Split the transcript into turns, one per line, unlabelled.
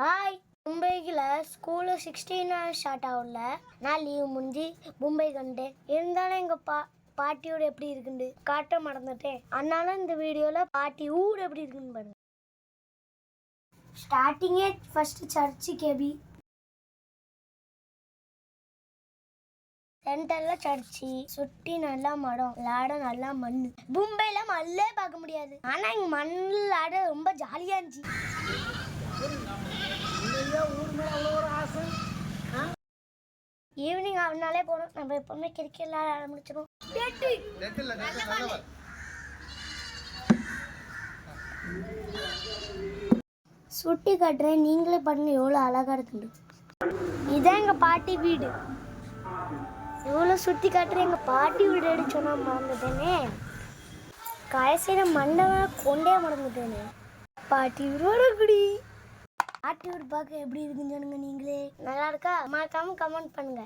Hi. மும்பையில் school 16 start ஆகல. நான் லீவ் முடிஞ்சு மும்பை கண்டேன். இருந்தாலும் எங்கள் பாட்டியோட எப்படி இருக்குன்னு காட்ட மறந்துட்டேன். அதனால இந்த வீடியோவில் பாட்டி ஊர் எப்படி இருக்குன்னு பாருங்க. ஸ்டார்டிங்கே ஃபர்ஸ்ட் சர்ச்சு கேபி, சென்டரில் சர்ச்சு, சுற்றி நல்லா மரம், விளையாட நல்லா மண். மும்பையில் மண்ணே பார்க்க முடியாது, ஆனால் இங்கே மண்ணில் விளையாட ரொம்ப ஜாலியாக இருந்துச்சு. ஈவினிங் ஆகுனாலே போகணும். நம்ம எப்பவுமே கிரிக்கெட் விளையாட முடிச்சிடும். சுட்டி காட்டுறேன், நீங்களே பாருங்க எவ்வளோ அழகா இருக்குது. இதான் எங்கள் பாட்டி வீடு. எவ்வளோ சுற்றி காட்டுறேன். எங்கள் பாட்டி வீடு சொன்னா மறந்துட்டேனே. கடைசியில் மண்டபம் கொண்டே மறந்துட்டேனே. பாட்டி வீடோட குடி. பாட்டி வீடு பார்க்க எப்படி இருக்குன்னு சொல்லுங்க. நீங்களே நல்லா இருக்கா? மறக்காம கமெண்ட் பண்ணுங்க.